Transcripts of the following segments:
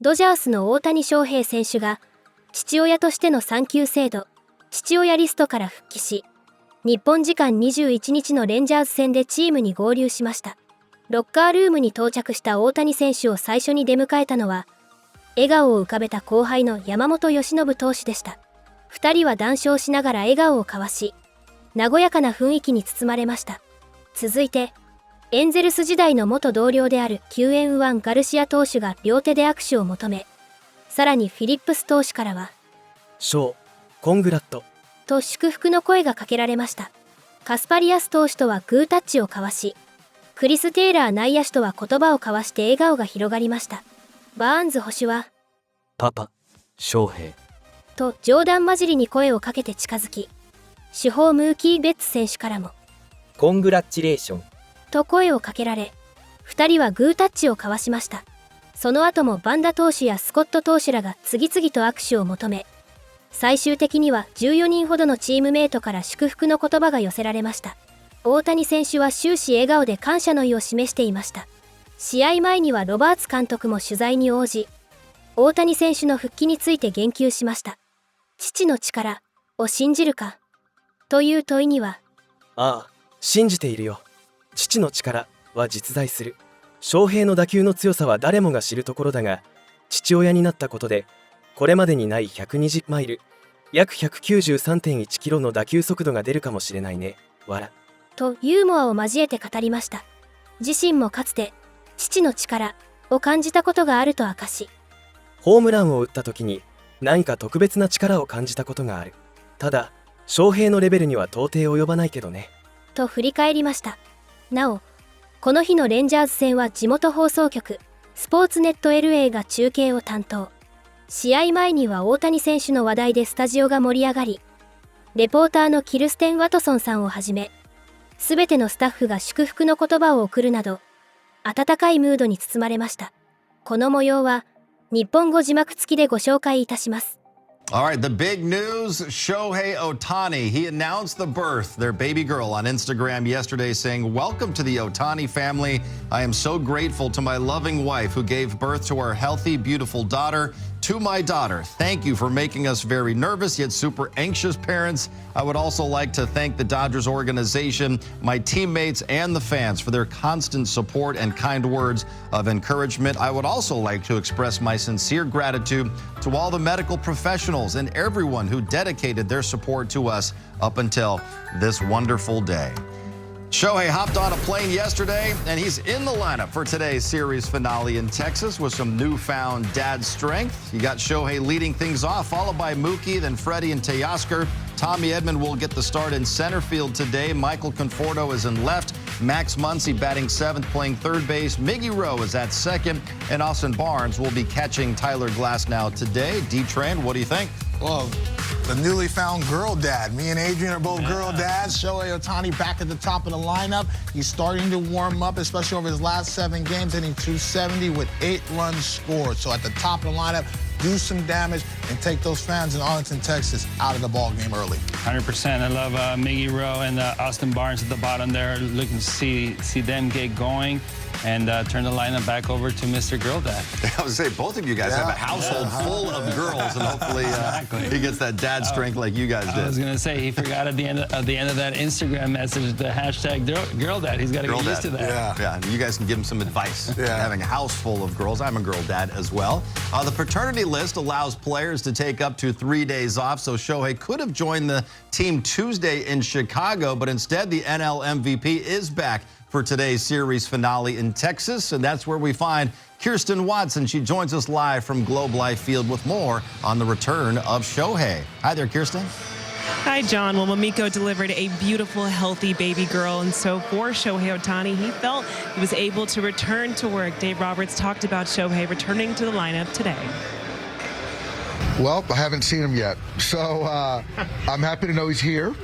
ドジャースの大谷翔平選手が父親としての産休制度、父親リストから復帰し、日本時間21日のレンジャーズ戦でチームに合流しました。ロッカールームに到着した大谷選手を最初に出迎えたのは、笑顔を浮かべた後輩の山本由伸投手でした。2人は談笑しながら笑顔を交わし、和やかな雰囲気に包まれました。続いて、エンゼルス時代の元同僚である救援右腕ガルシア投手が両手で握手を求め、さらにフィリップス投手からは、ショー、コングラットと祝福の声がかけられました。カスパリアス投手とはグータッチを交わし、クリス・テイラー内野手とは言葉を交わして笑顔が広がりました。バーンズ捕手は、パパ翔平と冗談交じりに声をかけて近づき、主砲ムーキー・ベッツ選手からも、コングラッチレーションと声をかけられ、2人はグータッチを交わしました。その後もバンダ投手やスコット投手らが次々と握手を求め、最終的には14人ほどのチームメイトから祝福の言葉が寄せられました。大谷選手は終始笑顔で感謝の意を示していました。試合前にはロバーツ監督も取材に応じ、大谷選手の復帰について言及しました。父の力を信じるかという問いには、ああ、信じているよ。父の力は実在する。翔平の打球の強さは誰もが知るところだが、父親になったことでこれまでにない120マイル、約 193.1 キロの打球速度が出るかもしれないね。笑とユーモアを交えて語りました。自身もかつて父の力を感じたことがあると明かし、ホームランを打った時に何か特別な力を感じたことがある。ただ翔平のレベルには到底及ばないけどねと振り返りました。なお、この日のレンジャーズ戦は地元放送局スポーツネット LA が中継を担当。試合前には大谷選手の話題でスタジオが盛り上がり、レポーターのキルステン・ワトソンさんをはじめ、すべてのスタッフが祝福の言葉を送るなど、温かいムードに包まれました。この模様は日本語字幕付きでご紹介いたします。All right, the big news, Shohei Ohtani. He announced the birth, their baby girl, on Instagram yesterday, saying, "Welcome to the Ohtani family. I am so grateful to my loving wife who gave birth to our healthy, beautiful daughter. To my daughter, thank you for making us very nervous yet super anxious parents. I would also like to thank the Dodgers organization, my teammates, and the fans for their constant support and kind words of encouragement. I would also like to express my sincere gratitude to all the medical professionals and everyone who dedicated their support to us up until this wonderful day." Shohei hopped on a plane yesterday, and he's in the lineup for today's series finale in Texas with some newfound dad strength. You got Shohei leading things off, followed by Mookie, then Freddie and Teoscar. Tommy Edman will get the start in center field today. Michael Conforto is in left. Max Muncy batting seventh, playing third base. Miggy Rowe is at second, and Austin Barnes will be catching Tyler Glasnow today. D-Train, what do you think? Well, the newly found girl dad. Me and Adrian are both girl dads. Shohei Ohtani back at the top of the lineup. He's starting to warm up, especially over his last 7 games, hitting .270 with 8 runs scored. So at the top of the lineup, do some damage and take those fans in Arlington, Texas out of the ball game early. 100%. I love Miggy Rowe and Austin Barnes at the bottom there. Looking to see them get going and turn the lineup back over to Mr. Girl Dad. I was going to say, both of you guys have a household full of girls, and hopefully he gets that dad strength like you guys did. I was going to say, he forgot at the end of that Instagram message, the hashtag Girl Dad. He's got to get used to that. Yeah, you guys can give him some advice. Having a house full of girls. I'm a girl dad as well. The paternity list allows players to take up to 3 days off, so Shohei could have joined the team Tuesday in Chicago, but instead the NL MVP is back for today's series finale in Texas, and that's where we find Kirsten Watson. She joins us live from Globe Life Field with more on the return of Shohei. Hi there, Kirsten. Hi, John. Well, Mamiko delivered a beautiful, healthy baby girl, and so for Shohei Ohtani, he felt he was able to return to work. Dave Roberts talked about Shohei returning to the lineup today. Well, I haven't seen him yet, so I'm happy to know he's here,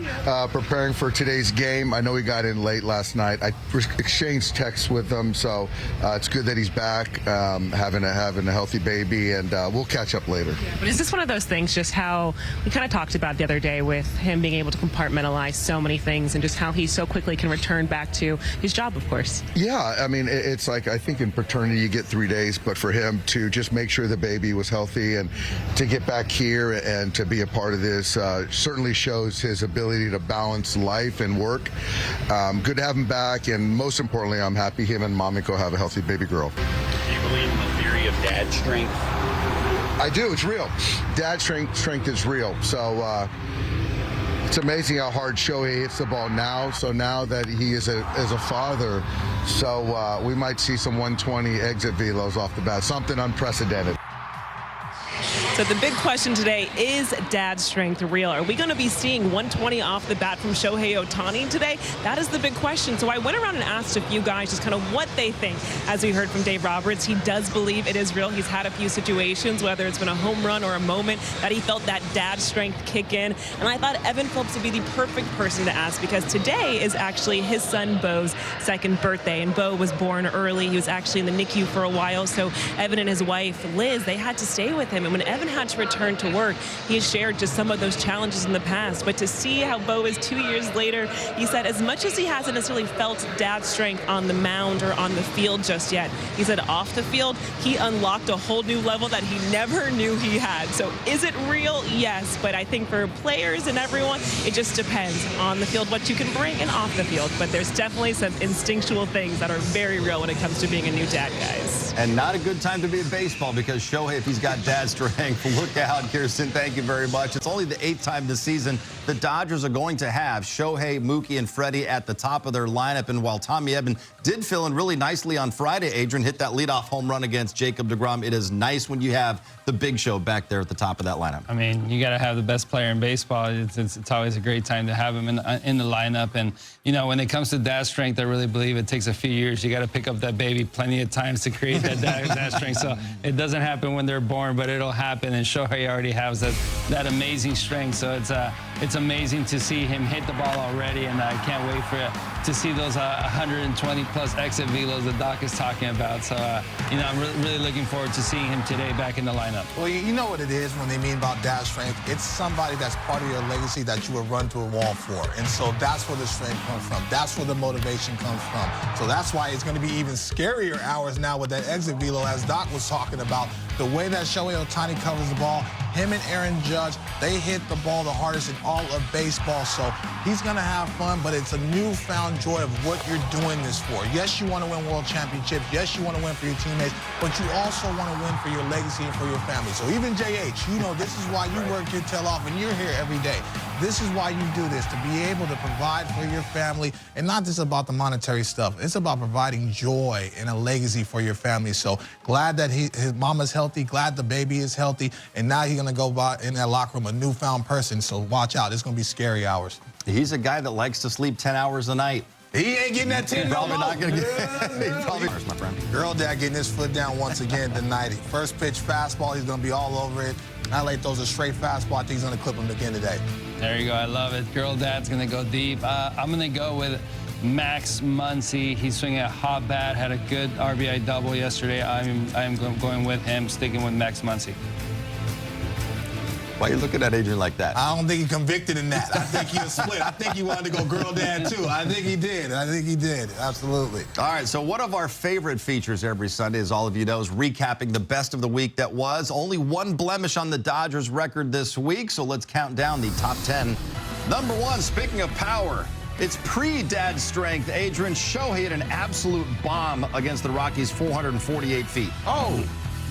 preparing for today's game. I know he got in late last night. I exchanged texts with him, so it's good that he's back, having a healthy baby, and we'll catch up later. But is this one of those things, just how we kind of talked about the other day with him being able to compartmentalize so many things and just how he so quickly can return back to his job, of course? Yeah, I mean, it's like, I think in paternity you get 3 days, but for him to just make sure the baby was healthy and to get back here and to be a part of this certainly shows his ability to balance life and work. Good to have him back, and most importantly, I'm happy him and Momiko have a healthy baby girl. Do you believe in the theory of dad strength? I do. It's real. Dad strength is real. So it's amazing how hard Shohei hits the ball now. So now that he is as a father, so we might see some 120 exit velos off the bat, something unprecedented. So the big question today, is dad strength real? Are we going to be seeing 120 off the bat from Shohei Ohtani today? That is the big question. So I went around and asked a few guys just kind of what they think. As we heard from Dave Roberts, he does believe it is real. He's had a few situations, whether it's been a home run or a moment, that he felt that dad strength kick in. And I thought Evan Phillips would be the perfect person to ask, because today is actually his son Bo's second birthday. And Bo was born early. He was actually in the NICU for a while. So Evan and his wife, Liz, they had to stay with him. And when Evan had to return to work, he has shared just some of those challenges in the past. But to see how Bo is 2 years later, he said as much as he hasn't necessarily felt dad's strength on the mound or on the field just yet, he said off the field, he unlocked a whole new level that he never knew he had. So is it real? Yes. But I think for players and everyone, it just depends on the field what you can bring and off the field. But there's definitely some instinctual things that are very real when it comes to being a new dad, guys. And not a good time to be in baseball, because Shohei, if he's got dad strength, look out, Kirsten. Thank you very much. It's only the 8th time this season the Dodgers are going to have Shohei, Mookie, and Freddie at the top of their lineup. And while Tommy Edman did fill in really nicely on Friday, Adrian hit that leadoff home run against Jacob deGrom. It is nice when you have the Big Show back there at the top of that lineup. I mean, you got to have the best player in baseball. It's always a great time to have him in the lineup. And, you know, when it comes to dad strength, I really believe it takes a few years. You got to pick up that baby plenty of times to create that dad strength. So it doesn't happen when they're born, but it'll happen. And Shohei already has that amazing strength. So it's amazing to see him hit the ball already. And I can't wait to see those 120-plus exit velos that Doc is talking about. So, you know, I'm really looking forward to seeing him today back in the lineup. Well, you know what it is when they mean about dad strength. It's somebody that's part of your legacy that you would run to a wall for. And so that's where the strength comes from. That's where the motivation comes from. So that's why it's going to be even scarier hours now with that exit velo, as Doc was talking about. The way that Shohei Ohtani covers the ball, him and Aaron Judge, they hit the ball the hardest in all of baseball. So he's going to have fun, but it's a newfound joy of what you're doing this for. Yes, you want to win world championships. Yes, you want to win for your teammates, but you also want to win for your legacy and for your family. So even JH, you know, this is why you work your tail off and you're here every day. This is why you do this, to be able to provide for your family, and not just about the monetary stuff. It's about providing joy and a legacy for your family. So glad that his mama's healthy, glad the baby is healthy, and now he's going to go by in that locker room a newfound person. So watch out. It's going to be scary hours. He's a guy that likes to sleep 10 hours a night. He ain't getting that 10 Probably no not going to get probably, my friend. Girl dad getting his foot down once again tonight. First pitch fastball, he's going to be all over it. LA throws a straight fastball. I think he's going to clip him again today. There you go. I love it. Girl dad's going to go deep. I'm going to go with Max Muncy. He's swinging a hot bat, had a good RBI double yesterday. I'm going with him, sticking with Max Muncy. Why are you looking at Adrian like that? I don't think he convicted in that. I think he was split. I think he wanted to go girl dad, too. I think he did. Absolutely. All right, so one of our favorite features every Sunday, as all of you know, is recapping the best of the week that was. Only one blemish on the Dodgers record this week, so let's count down the top 10. Number 1, speaking of power, it's pre-dad strength. Adrian, Shohei hit an absolute bomb against the Rockies, 448 feet. Oh!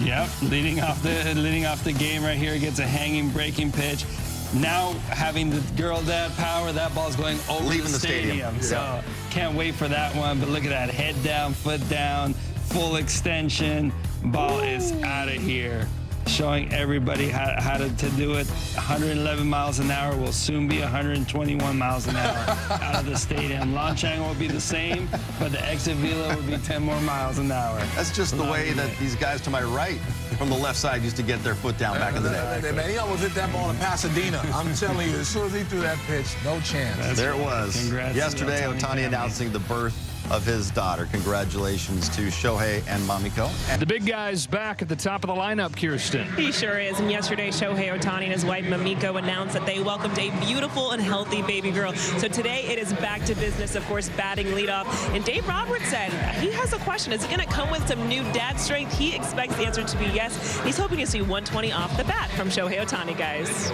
Yep, leading off the game right here, gets a hanging breaking pitch. Now having the girl dad power, that ball's going over leaving the stadium. So can't wait for that one. But look at that, head down, foot down, full extension. Ball is out of here. showing everybody how to do it. 111 miles an hour will soon be 121 miles an hour out of the stadium. Launch angle will be the same, but the exit velo will be 10 more miles an hour. That's just the way that these guys to my right from the left side used to get their foot down back in the day. Man, he almost hit that ball in Pasadena. I'm telling you, as soon as he threw that pitch, no chance. There it was. Congrats Yesterday, to the Ohtani Ohtani family. announcing the birth of his daughter. Congratulations to Shohei and Mamiko. The big guy's back at the top of the lineup, Kirsten. He sure is. And yesterday, Shohei Ohtani and his wife Mamiko announced that they welcomed a beautiful and healthy baby girl. So today it is back to business, of course, batting leadoff. And Dave Roberts said he has a question. Is it going to come with some new dad strength? He expects the answer to be yes. He's hoping to see 120 off the bat from Shohei Ohtani, guys.